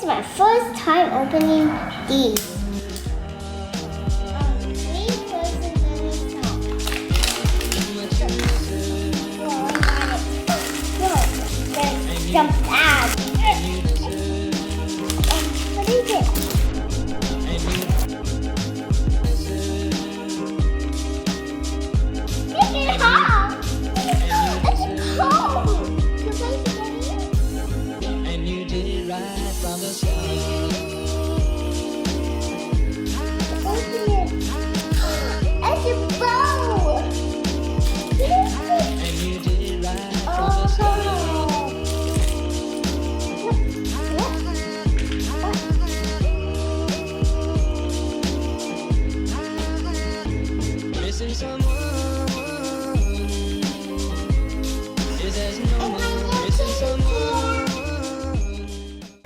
my first time opening these. Jumped out. What is it? Take it off. It's cold. You're going to get it? And you did it right from the start.